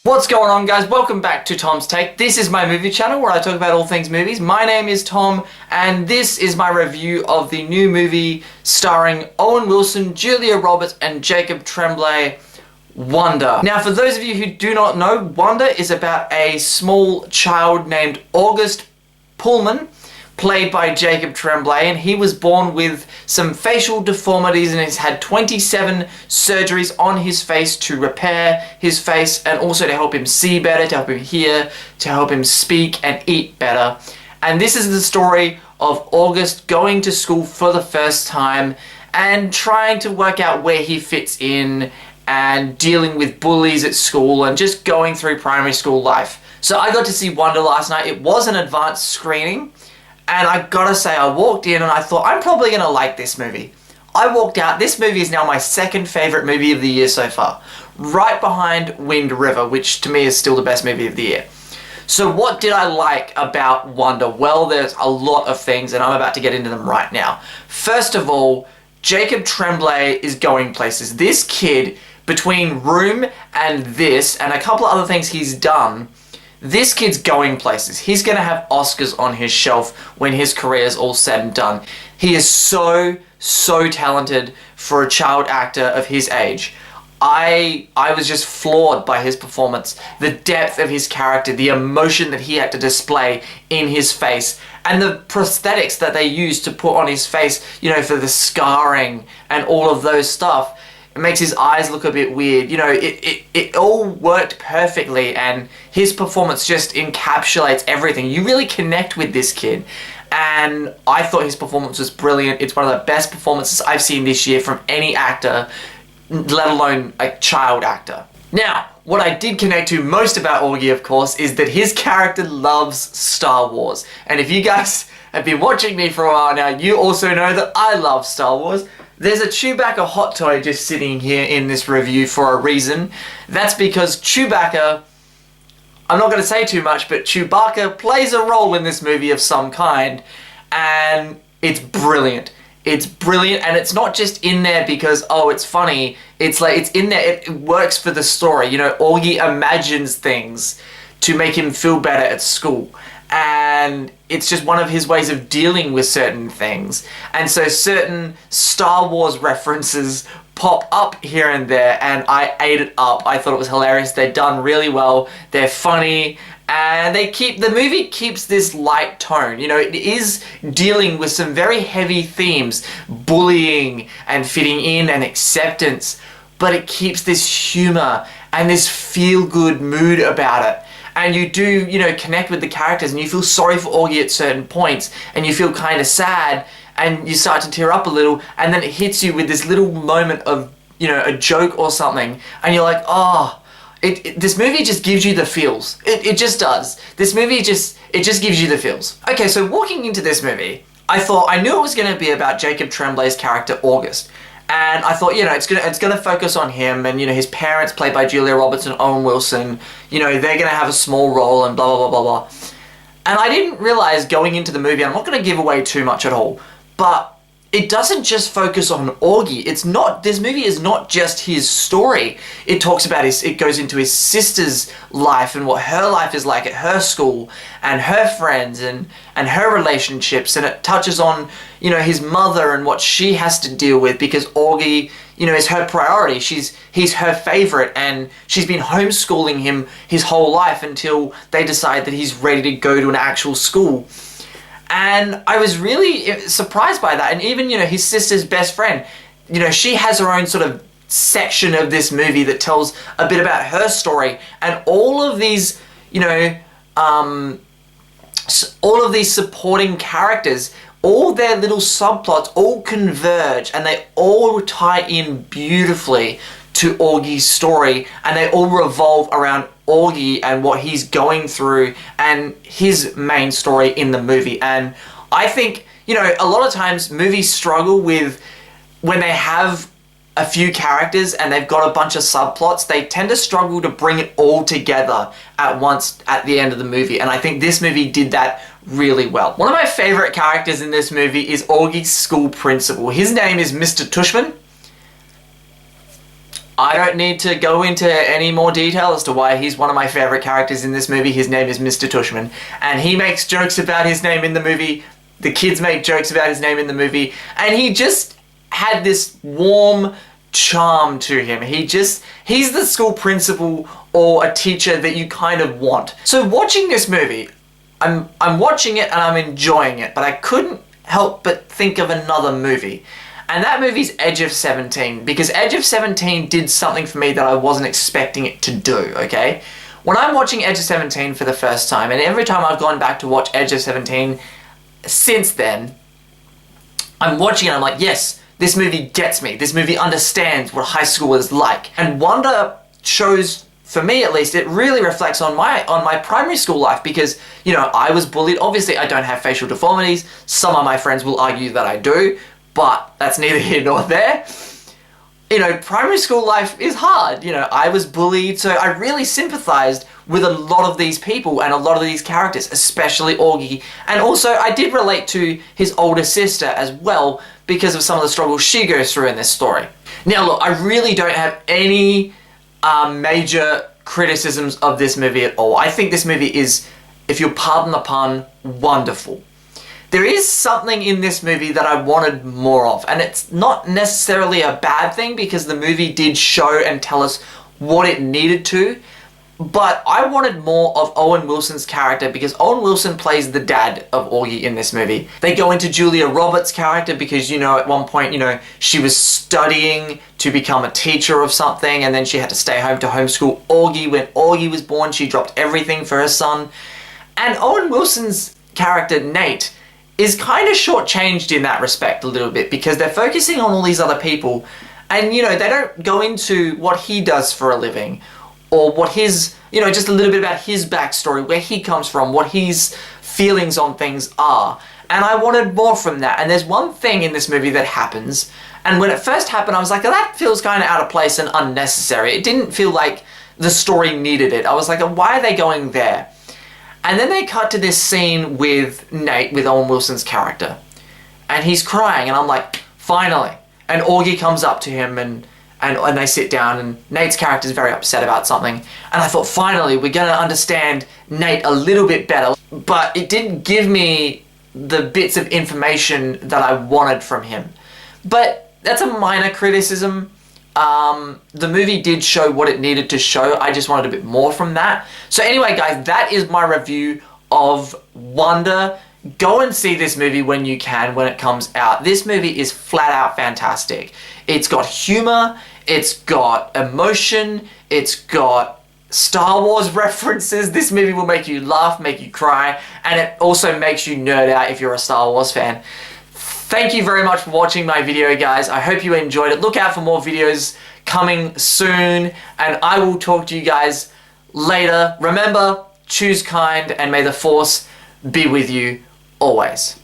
What's going on, guys? Welcome back to Tom's Take. This is my movie channel where I talk about all things movies. My name is Tom and this is my review of the new movie starring Owen Wilson, Julia Roberts and Jacob Tremblay, Wonder. Now, for those of you who do not know, Wonder is about a small child named August Pullman, played by Jacob Tremblay, and he was born with some facial deformities and he's had 27 surgeries on his face to repair his face and also to help him see better, to help him hear, to help him speak and eat better. And this is the story of August going to school for the first time and trying to work out where he fits in and dealing with bullies at school and just going through primary school life. So I got to see Wonder last night. It was an advanced screening. And I gotta say, I walked in and I thought, I'm probably gonna like this movie. I walked out, this movie is now my second favorite movie of the year so far. Right behind Wind River, which to me is still the best movie of the year. So what did I like about Wonder? Well, there's a lot of things and I'm about to get into them right now. First of all, Jacob Tremblay is going places. This kid, between Room and this, and a couple of other things he's done, this kid's going places. He's going to have Oscars on his shelf when his career is all said and done. He is so talented for a child actor of his age. I was just floored by his performance, the depth of his character, the emotion that he had to display in his face, and the prosthetics that they used to put on his face, you know, for the scarring and all of those stuff. It makes his eyes look a bit weird. You know, it all worked perfectly and his performance just encapsulates everything. You really connect with this kid and I thought his performance was brilliant. It's one of the best performances I've seen this year from any actor, let alone a child actor. Now, what I did connect to most about Augie, of course, is that his character loves Star Wars. And if you guys have been watching me for a while now, you also know that I love Star Wars. There's a Chewbacca hot toy just sitting here in this review for a reason. That's because Chewbacca, I'm not going to say too much, but Chewbacca plays a role in this movie of some kind, and it's brilliant. It's brilliant, and it's not just in there because, oh, it's funny. It's like, it's in there, it works for the story. You know, Augie imagines things to make him feel better at school. And it's just one of his ways of dealing with certain things. And so certain Star Wars references pop up here and there, and I ate it up. I thought it was hilarious. They're done really well. They're funny. And the movie keeps this light tone. You know, it is dealing with some very heavy themes, bullying and fitting in and acceptance, but it keeps this humor and this feel-good mood about it. And you do, you know, connect with the characters and you feel sorry for Augie at certain points and you feel kind of sad and you start to tear up a little and then it hits you with this little moment of, you know, a joke or something and you're like, oh, this movie just gives you the feels. It just does. This movie it just gives you the feels. Okay, so walking into this movie, I knew it was going to be about Jacob Tremblay's character, August. And I thought, you know, it's gonna focus on him and, you know, his parents, played by Julia Roberts and Owen Wilson, you know, they're gonna have a small role and blah, blah, blah, blah, blah. And I didn't realize going into the movie, I'm not gonna give away too much at all, but it doesn't just focus on Augie. This movie is not just his story. It talks about it goes into his sister's life and what her life is like at her school and her friends and her relationships, and it touches on, you know, his mother and what she has to deal with because Augie, you know, is her priority. He's her favorite and she's been homeschooling him his whole life until they decide that he's ready to go to an actual school. And I was really surprised by that. And even, you know, his sister's best friend, you know, she has her own sort of section of this movie that tells a bit about her story. And all of these, you know, all of these supporting characters, all their little subplots all converge and they all tie in beautifully to Augie's story, and they all revolve around Augie and what he's going through and his main story in the movie. And I think, you know, a lot of times movies struggle with when they have a few characters and they've got a bunch of subplots, they tend to struggle to bring it all together at once at the end of the movie. And I think this movie did that really well. One of my favorite characters in this movie is Augie's school principal. His name is Mr. Tushman. I don't need to go into any more detail as to why he's one of my favorite characters in this movie. His name is Mr. Tushman, and he makes jokes about his name in the movie. The kids make jokes about his name in the movie, and he just had this warm charm to him. He's the school principal or a teacher that you kind of want. So watching this movie, I'm watching it and I'm enjoying it, but I couldn't help but think of another movie. And that movie's Edge of 17, because Edge of 17 did something for me that I wasn't expecting it to do, okay? When I'm watching Edge of 17 for the first time, and every time I've gone back to watch Edge of 17 since then, I'm watching it and I'm like, yes, this movie gets me. This movie understands what high school is like. And Wonder shows, for me at least, it really reflects on my primary school life because, you know, I was bullied. Obviously, I don't have facial deformities. Some of my friends will argue that I do, but that's neither here nor there. You know, primary school life is hard. You know, I was bullied, so I really sympathized with a lot of these people and a lot of these characters, especially Augie. And also, I did relate to his older sister as well because of some of the struggles she goes through in this story. Now, look, I really don't have any major criticisms of this movie at all. I think this movie is, if you'll pardon the pun, wonderful. There is something in this movie that I wanted more of, and it's not necessarily a bad thing because the movie did show and tell us what it needed to, but I wanted more of Owen Wilson's character because Owen Wilson plays the dad of Augie in this movie. They go into Julia Roberts' character because, you know, at one point, you know, she was studying to become a teacher of something and then she had to stay home to homeschool Augie. When Augie was born, she dropped everything for her son. And Owen Wilson's character, Nate, is kind of shortchanged in that respect a little bit because they're focusing on all these other people and, you know, they don't go into what he does for a living or what his, you know, just a little bit about his backstory, where he comes from, what his feelings on things are. And I wanted more from that. And there's one thing in this movie that happens, and when it first happened, I was like, oh, that feels kind of out of place and unnecessary. It didn't feel like the story needed it. I was like, why are they going there? And then they cut to this scene with Nate, with Owen Wilson's character. And he's crying, and I'm like, finally. And Augie comes up to him, and they sit down, and Nate's character is very upset about something. And I thought, finally, we're going to understand Nate a little bit better. But it didn't give me the bits of information that I wanted from him. But that's a minor criticism. The movie did show what it needed to show. I just wanted a bit more from that. So anyway, guys, that is my review of Wonder. Go and see this movie when you can, when it comes out. This movie is flat out fantastic. It's got humor, it's got emotion, it's got Star Wars references. This movie will make you laugh, make you cry, and it also makes you nerd out if you're a Star Wars fan. Thank you very much for watching my video, guys. I hope you enjoyed it. Look out for more videos coming soon, and I will talk to you guys later. Remember, choose kind, and may the Force be with you always.